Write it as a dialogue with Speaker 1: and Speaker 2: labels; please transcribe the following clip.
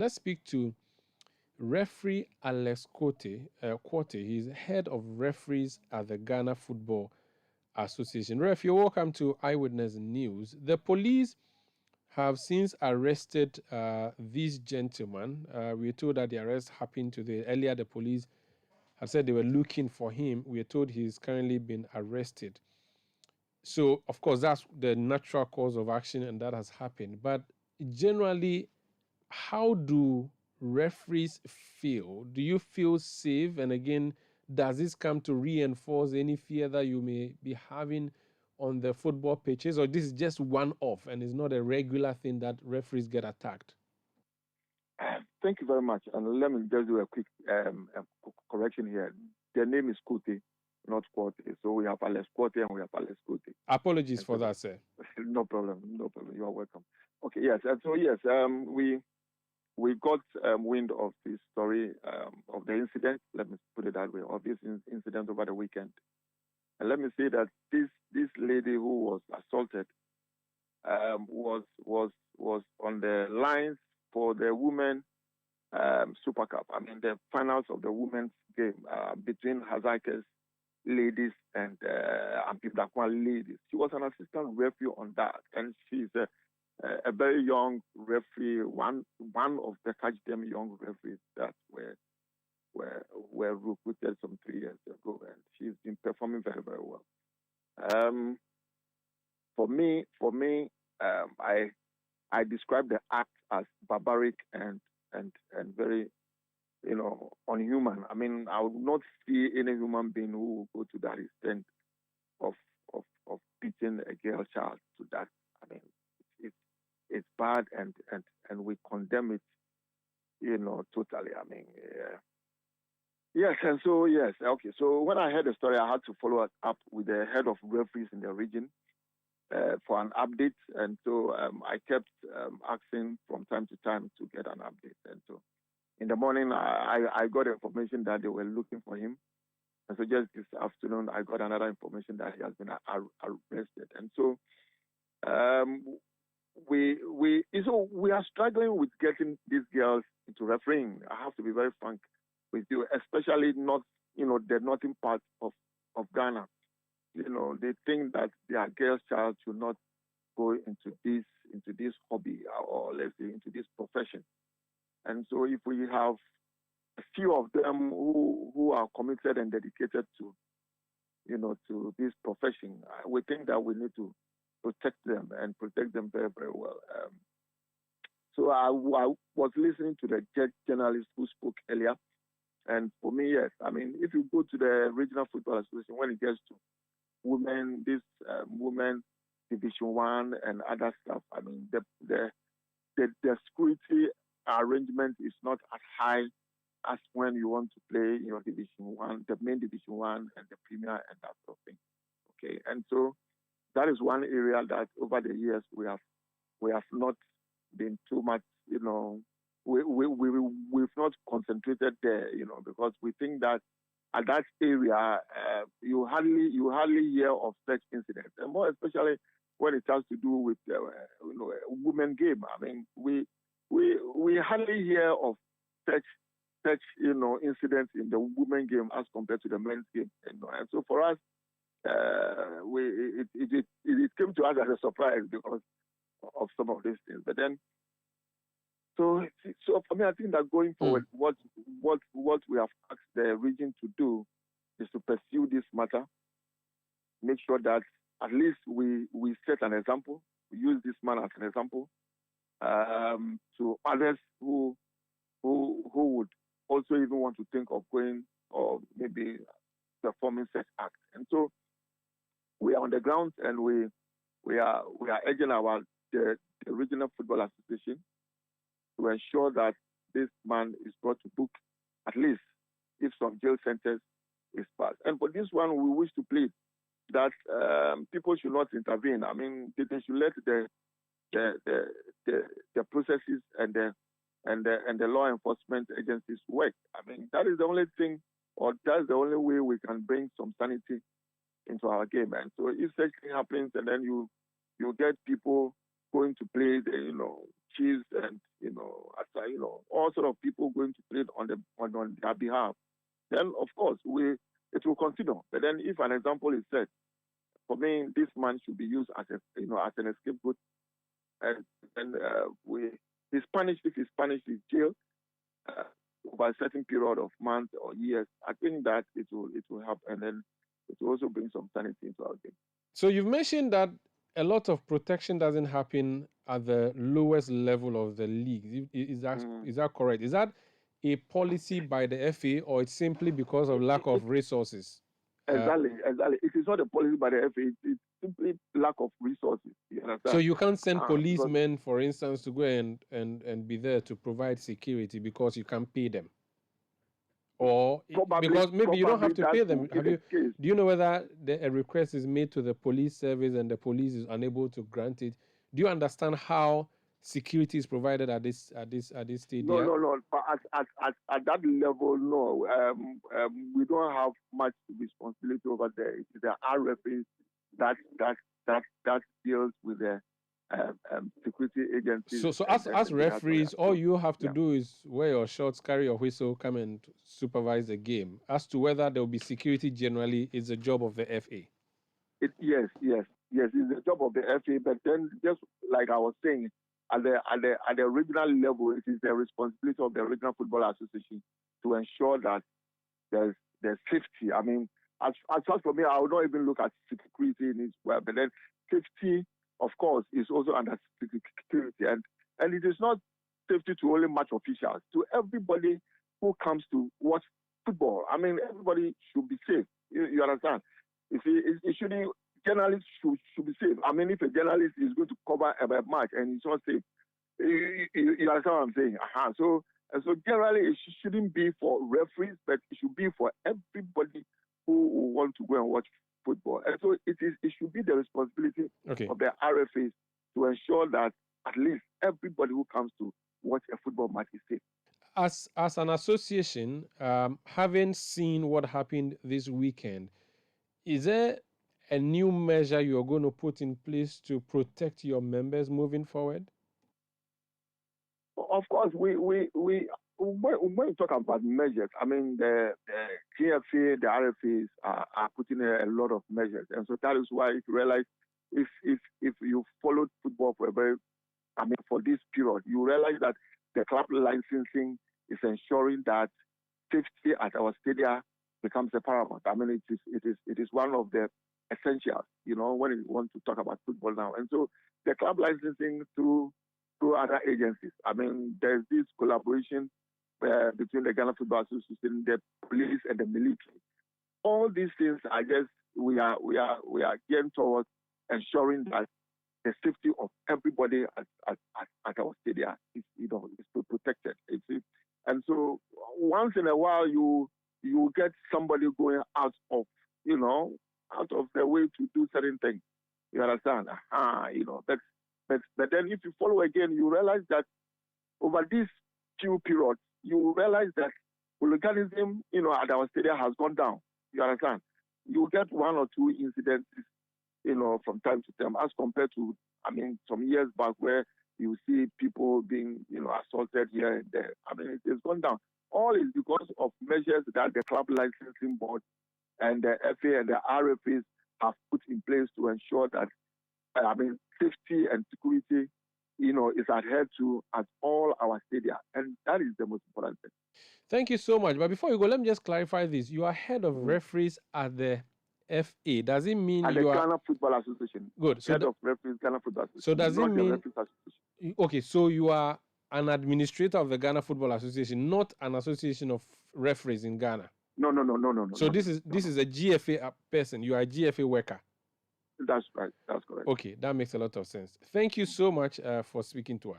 Speaker 1: Let's speak to referee Alex Quote. He's head of referees at the Ghana Football Association. Ref, you're welcome to Eyewitness News. The police have since arrested this gentleman. We're told that the arrest happened today. Earlier, the police had said they were looking for him. We're told he's currently been arrested. So, of course, that's the natural course of action, and that has happened. But generally, how do referees feel? Do you feel safe? And again, does this come to reinforce any fear that you may be having on the football pitches, or this is just one off and it's not a regular thing that referees get attacked?
Speaker 2: Thank you very much. And let me just do a quick correction here. The name is Kuti, not Quote. So we have Alex Quote and we have Alex Kuti.
Speaker 1: Apologies for that, sir.
Speaker 2: No problem. No problem. You are welcome. Okay, yes. And so, yes, we got wind of this story of the incident. Let me put it that way, of this incident over the weekend. And let me say that this lady who was assaulted was on the lines for the women Super Cup. I mean, the finals of the women's game between Hazakes ladies and Ampibdakwa ladies. She was an assistant referee on that, and she's a very young referee, one of the them young referees that were recruited some 3 years ago, and she's been performing very, very well. For me, I describe the act as barbaric and very, unhuman. I mean, I would not see any human being who would go to that extent of beating a girl child to that. I mean, it's bad, and we condemn it, totally. I mean, yes, and so yes, okay. So when I heard the story, I had to follow up with the head of referees in the region for an update, and so I kept asking from time to time to get an update. And so in the morning, I got information that they were looking for him, and so just this afternoon, I got another information that he has been arrested. And so we are struggling with getting these girls into refereeing. I have to be very frank with you, especially not the northern part of Ghana. They think that their girl's child should not go into this hobby, or let's say into this profession. And so if we have a few of them who are committed and dedicated to this profession, we think that we need to protect them and protect them very, very well. So I was listening to the journalist who spoke earlier, and for me, yes, I mean, if you go to the Regional Football Association, when it gets to women, women Division 1 and other stuff, I mean, the security arrangement is not as high as when you want to play your Division 1, the main Division 1 and the Premier and that sort of thing. Okay, and so that is one area that over the years we have not been too much, we've not concentrated there, because we think that at that area you hardly hear of such incidents, and more especially when it has to do with a women game. I mean, we hardly hear of such incidents in the women game as compared to the men's game, and so for us. It came to us as a surprise because of some of these things. But then, so for me, I think that going forward, what we have asked the region to do is to pursue this matter, make sure that at least we set an example, we use this man as an example to others who would also even want to think of going or maybe performing such acts. And so we are on the ground, and we are urging the Regional Football Association to ensure that this man is brought to book, at least if some jail sentence is passed. And for this one, we wish to plead that people should not intervene. I mean, they should let the processes and the law enforcement agencies work. I mean, that is the only thing, or that's the only way we can bring some sanity into our game. And so if such thing happens, and then you get people going to play the coaches and all sort of people going to play on their behalf, then of course it will consider. But then if an example is set, for me, this man should be used as as an scapegoat, and then he's punished. If he's punished, he's jailed over a certain period of months or years. I think that it will help, and then it will also bring some sanity into our game.
Speaker 1: So you've mentioned that a lot of protection doesn't happen at the lowest level of the league. Is that correct? Is that a policy by the FA, or it's simply because of lack of resources?
Speaker 2: Exactly. It is not a policy by the FA. It's simply lack of resources. You understand?
Speaker 1: So you can't send policemen, for instance, to go and be there to provide security because you can't pay them. Or because maybe you don't have to pay them. Do you know whether a request is made to the police service and the police is unable to grant it? Do you understand how security is provided at this stadium?
Speaker 2: No. But at that level, no. We don't have much responsibility over there. It is the RFAs that deals with the security agencies.
Speaker 1: So as referees, all you have to do is wear your shorts, carry your whistle, come and supervise the game. As to whether there will be security generally is the job of the FA.
Speaker 2: Yes, it's the job of the FA. But then, just like I was saying, at the regional level, it is the responsibility of the Regional Football Association to ensure that there's safety. I mean, as for me, I would not even look at security in its well, but then safety, of course, is also under security, and it is not safety to only match officials, to everybody who comes to watch football. I mean, everybody should be safe. You understand? If it shouldn't, journalists should be safe. I mean, if a journalist is going to cover a match and it's not safe, you understand what I'm saying? So generally, it shouldn't be for referees, but it should be for everybody who want to go and watch football. And so it should be the responsibility of the RFAs to ensure that at least everybody who comes to watch a football match is safe.
Speaker 1: As an association, having seen what happened this weekend, is there a new measure you're going to put in place to protect your members moving forward?
Speaker 2: Of course, when we talk about measures, I mean, the GFA, the RFAs are putting a lot of measures. And so that is why if you realize, if you followed football for this period, you realize that the club licensing is ensuring that safety at our stadia becomes a paramount. I mean, it is one of the essentials, when you want to talk about football now. And so the club licensing through other agencies. I mean, there's this collaboration between the Ghana Football Association, the police, and the military. All these things are just we are gearing towards ensuring that the safety of everybody at our stadium is protected. And so once in a while you get somebody going out of the way to do certain things. You understand? But then if you follow again, you realize that over these few periods, you realize that hooliganism, at our stadium has gone down. You understand? You get one or two incidents, from time to time, as compared to, some years back where you see people being, assaulted here and there. I mean, it's gone down. All is because of measures that the club licensing board and the FA and the RFAs have put in place to ensure that, safety and security, is adhered to at all our stadia. And that is the most important thing.
Speaker 1: Thank you so much. But before you go, let me just clarify this. You are head of referees at the FA. Does it mean
Speaker 2: at
Speaker 1: you
Speaker 2: the
Speaker 1: are...
Speaker 2: Ghana Football Association.
Speaker 1: Good. So
Speaker 2: head of referees, Ghana Football Association.
Speaker 1: So does it mean... Okay, so you are an administrator of the Ghana Football Association, not an association of referees in Ghana.
Speaker 2: No.
Speaker 1: So this is a GFA person. You are a GFA worker.
Speaker 2: That's right. That's correct.
Speaker 1: Okay, that makes a lot of sense. Thank you so much for speaking to us.